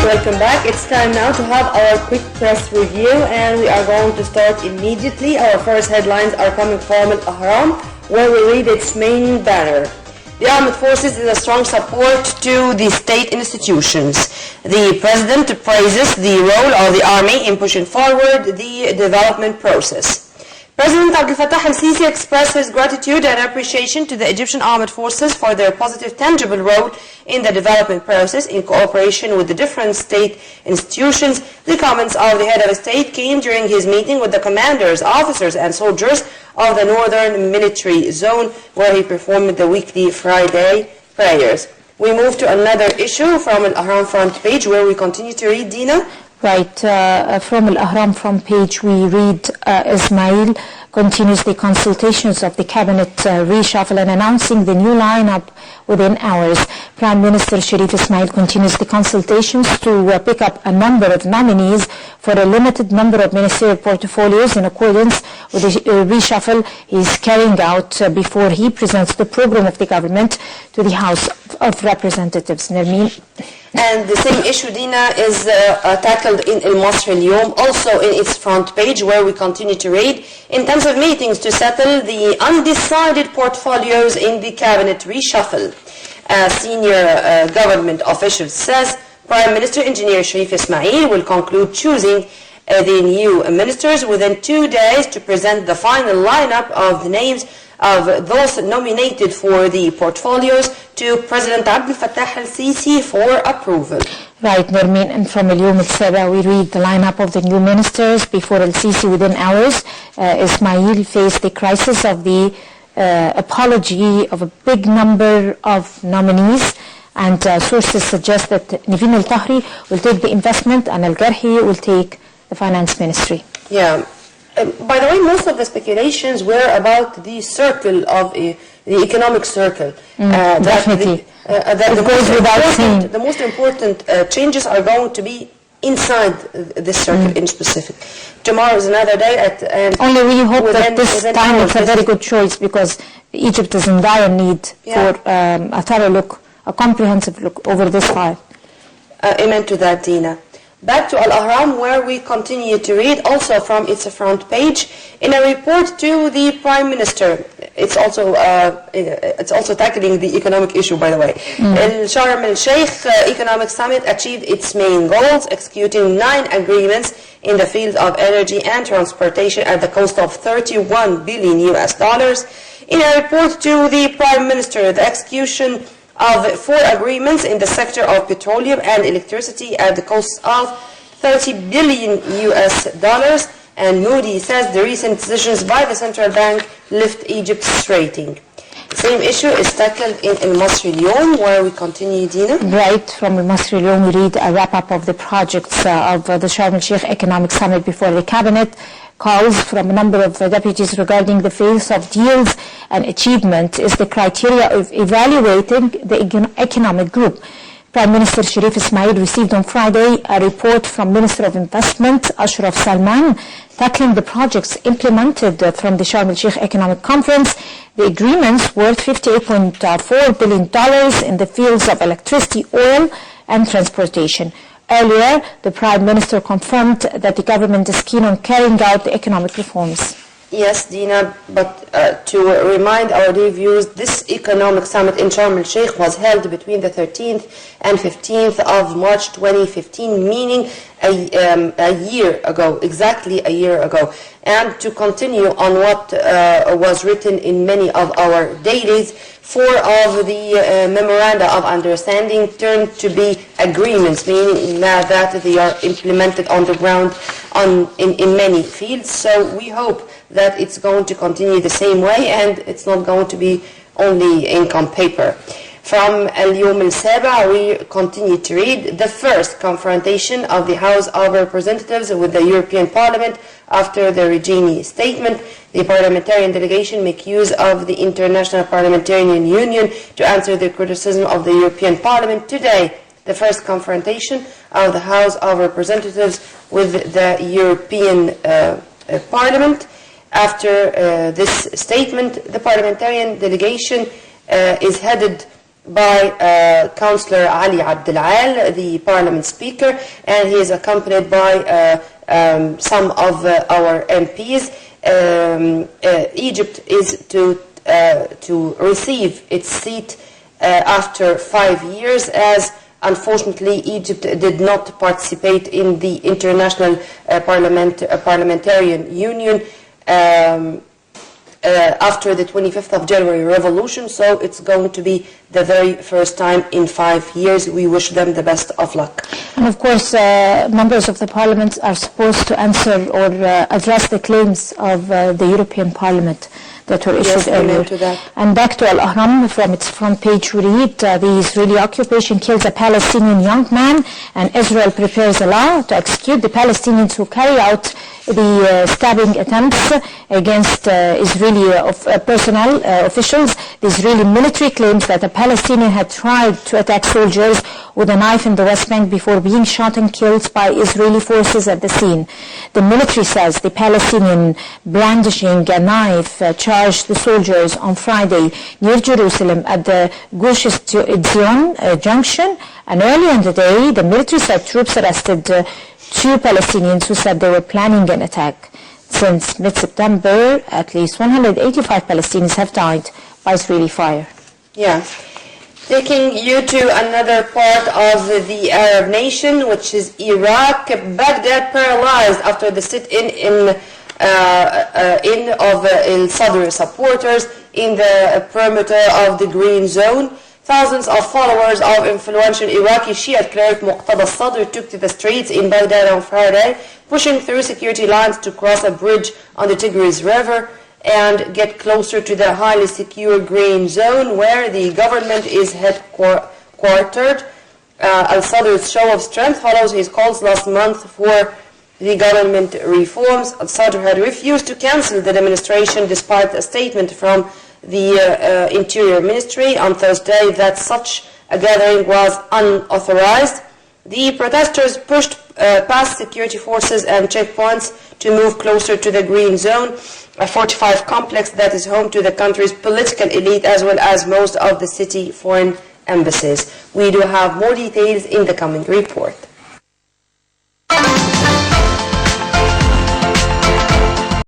welcome back. It's time now to have our quick press review, and we are going to start immediately. Our first headlines are coming from Al-Ahram, where we read its main banner. The armed forces is a strong support to the state institutions. The president praises the role of the army in pushing forward the development process. President Abdel Fattah al-Sisi expressed his gratitude and appreciation to the Egyptian armed forces for their positive, tangible role in the development process in cooperation with the different state institutions. The comments of the head of state came during his meeting with the commanders, officers, and soldiers of the Northern Military Zone, where he performed the weekly Friday prayers. We move to another issue from Al-Ahram front page, where we continue to read, Dina. Right, from Al-Ahram front page we read Ismail continues the consultations of the cabinet reshuffle and announcing the new lineup within hours. Prime Minister Sharif Ismail continues the consultations to pick up a number of nominees for a limited number of ministerial portfolios in accordance with the reshuffle he is carrying out before he presents the program of the government to the House of Representatives. Nermeen. And the same issue, Dina, is tackled in Al-Masri al-Yawm, also in its front page, where we continue to read intensive meetings to settle the undecided portfolios in the cabinet reshuffle. A senior government official says Prime Minister Engineer Sharif Ismail will conclude choosing the new ministers within 2 days to present the final lineup of the names of those nominated for the portfolios to President Abdel Fattah al-Sisi for approval. Right, Nermeen, and from Al-Yawm al-Saba we read the lineup of the new ministers before al-Sisi within hours. Ismail faced the crisis of the apology of a big number of nominees, and sources suggest that Nivin al-Tahri will take the investment and al-Garhi will take the finance ministry. Yeah. By the way, most of the speculations were about the circle of the economic circle. Definitely. The most important changes are going to be inside this circle in specific. Tomorrow is another day. Only we hope that this time it's a very good choice, because Egypt is in dire need for a thorough look, a comprehensive look over this file. Amen to that, Dina. Back to Al-Ahram, where we continue to read, also from its front page, in a report to the Prime Minister. It's also tackling the economic issue, by the way. Sharm el-Sheikh Economic Summit achieved its main goals, executing 9 agreements in the field of energy and transportation at the cost of $31 billion. In a report to the Prime Minister, the execution of 4 agreements in the sector of petroleum and electricity at the cost of $30 billion, and Moody says the recent decisions by the central bank lift Egypt's rating. The same issue is tackled in Al-Masri al-Yawm, where we continue, Dina. Right, from Al-Masri al-Yawm we read a wrap-up of the projects of the Sharm el-Sheikh Economic Summit before the cabinet. Calls from a number of deputies regarding the phase of deals and achievement is the criteria of evaluating the economic group. Prime Minister Sharif Ismail received on Friday a report from Minister of Investment Ashraf Salman tackling the projects implemented from the Sharm el-Sheikh Economic Conference. The agreements worth $58.4 billion in the fields of electricity, oil, and transportation. Earlier, the Prime Minister confirmed that the government is keen on carrying out the economic reforms. Yes, Dina, but to remind our dear viewers, this economic summit in Sharm el-Sheikh was held between the 13th and 15th of March 2015, meaning a year ago, exactly a year ago. And to continue on what was written in many of our dailies, 4 of the memoranda of understanding turned to be agreements, meaning that they are implemented on the ground in many fields. So we hope that it's going to continue the same way, and it's not going to be only ink on paper. From Al-Yawm al-Saba, we continue to read the first confrontation of the House of Representatives with the European Parliament after the Regini statement. The parliamentarian delegation make use of the International Parliamentarian Union to answer the criticism of the European Parliament today. The first confrontation of the House of Representatives with the European Parliament. After this statement, the parliamentarian delegation is headed by Councillor Ali Abdelal, the Parliament Speaker, and he is accompanied by some of our MPs. Egypt is to receive its seat after 5 years, as unfortunately Egypt did not participate in the International Parliamentarian Union after the 25th of January revolution, so it's going to be the very first time in 5 years. We wish them the best of luck. And of course, members of the Parliament are supposed to answer or address the claims of the European Parliament that were issued earlier. And back to Al-Ahram, from its front page we read, the Israeli occupation kills a Palestinian young man, and Israel prepares a law to execute the Palestinians who carry out the stabbing attempts against Israeli personnel officials. The Israeli military claims that a Palestinian had tried to attack soldiers with a knife in the West Bank before being shot and killed by Israeli forces at the scene. The military says the Palestinian brandishing a knife charged the soldiers on Friday near Jerusalem at the Gush Etzion junction, and earlier in the day the military said troops arrested 2 Palestinians who said they were planning an attack. Since mid-September, at least 185 Palestinians have died by Israeli fire. Yeah. Taking you to another part of the Arab nation, which is Iraq. Baghdad paralyzed after the sit-in of al-Sadr supporters in the perimeter of the Green Zone. Thousands of followers of influential Iraqi Shia cleric Muqtada al-Sadr took to the streets in Baghdad on Friday, pushing through security lines to cross a bridge on the Tigris River and get closer to the highly secure Green Zone where the government is headquartered. Al-Sadr's show of strength follows his calls last month for the government reforms. Al-Sadr had refused to cancel the demonstration despite a statement from the Interior Ministry on Thursday that such a gathering was unauthorized. The protesters pushed past security forces and checkpoints to move closer to the Green Zone, a fortified complex that is home to the country's political elite as well as most of the city foreign embassies. We do have more details in the coming report.